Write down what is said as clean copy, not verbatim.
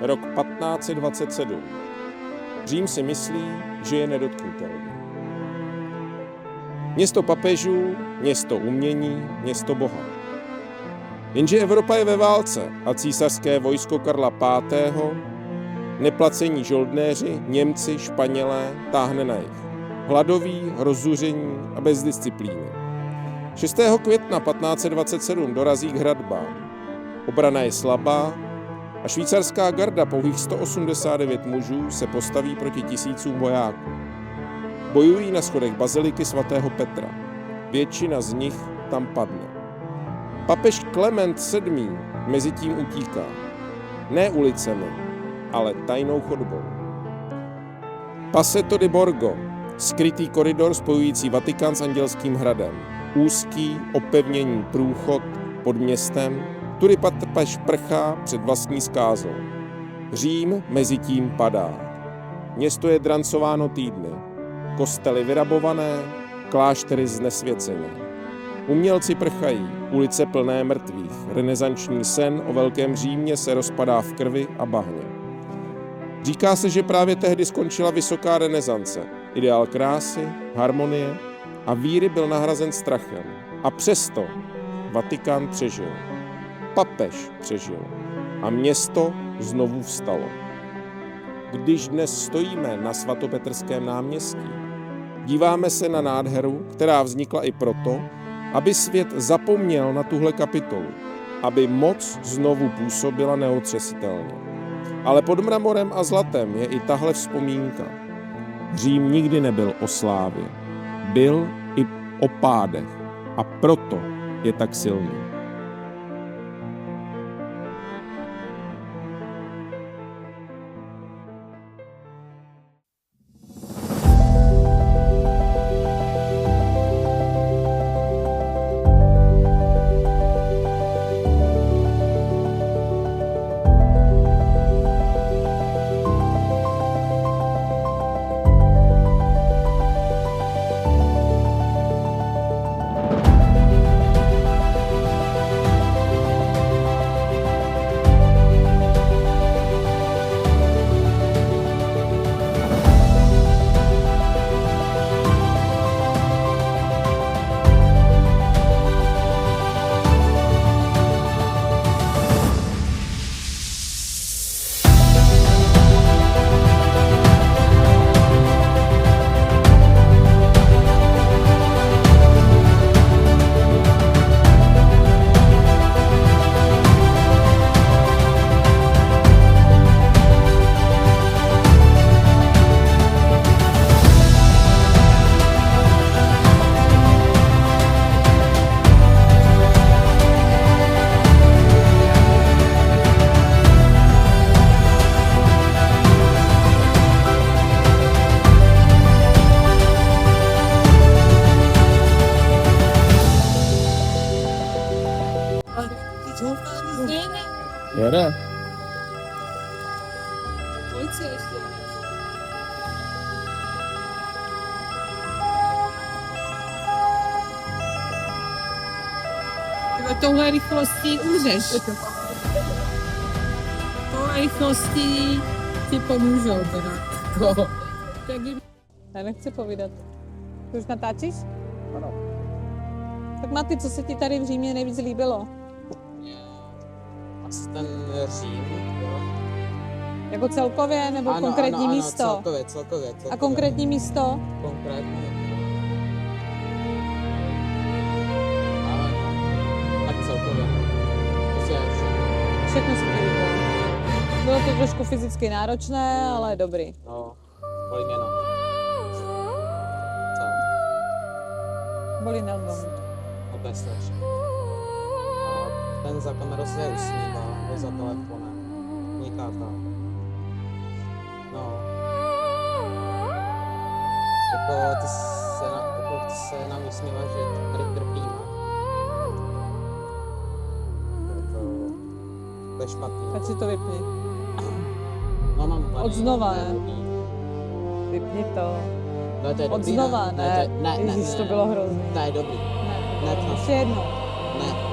Rok 1527. Řím si myslí, že je nedotknutelný. Město papežů, město umění, město Boha. Jenže Evropa je ve válce a císařské vojsko Karla V., neplacení žoldnéři, Němci, Španělé, táhne na jih. Hladoví, rozzuření a bez disciplíny. 6. května 1527 dorazí k hradbám. Obrana je slabá a švýcarská garda pouhých 189 mužů se postaví proti tisícům vojáků. Bojují na schodech baziliky svatého Petra. Většina z nich tam padne. Papež Klement VII. Mezitím utíká. Ne ulicemi, ale tajnou chodbou. Passetto di Borgo, skrytý koridor spojující Vatikán s Andělským hradem. Úzký, opevněný průchod pod městem, tudy papež prchá před vlastní zkázou. Řím mezitím padá. Město je drancováno týdny. Kostely vyrabované, kláštery znesvěcené. Umělci prchají, ulice plné mrtvých. Renesanční sen o velkém Římě se rozpadá v krvi a bahně. Říká se, že právě tehdy skončila vysoká renesance. Ideál krásy, harmonie a víry byl nahrazen strachem. A přesto Vatikán přežil. Papež přežil. A město znovu vstalo. Když dnes stojíme na svatopetrském náměstí, díváme se na nádheru, která vznikla i proto, aby svět zapomněl na tuhle kapitolu, aby moc znovu působila neotřesitelně. Ale pod mramorem a zlatem je i tahle vzpomínka. Řím nikdy nebyl o slávě, byl i o pádech a proto je tak silný. Jede. Policie ještě. Touhle rychlostí umřeš. Touhle rychlostí ti pomůžou teda. Já nechci povídat. Ty už natáčíš? Ano. Tak Maty, co se ti tady v Římě nejvíc líbilo? Asi ten Řím, jo. Jako celkově, nebo Ano, konkrétní ano, místo? Celkově. A konkrétní místo? Konkrétně. Ale tak celkově. Prostě Všechno se mi líbilo. Bylo to trošku fyzicky náročné, ale dobrý. no, bolí mě no. Co? Bolí na nohu. No to je strašně. A ten za kamerou se usmívá, nebo za telefonem. Můj táta. No. Jako ty se nám usmíváš, že tady trpíme. To je špatný. Tak si to vypni. No mám tady. Od znova, ne? Vypni to. No, to je Od dobrý, znova, ne? Ne, Ježíš, to bylo hrozný. Ne, dobrý. Ne, Ne, ještě jednou. Ne.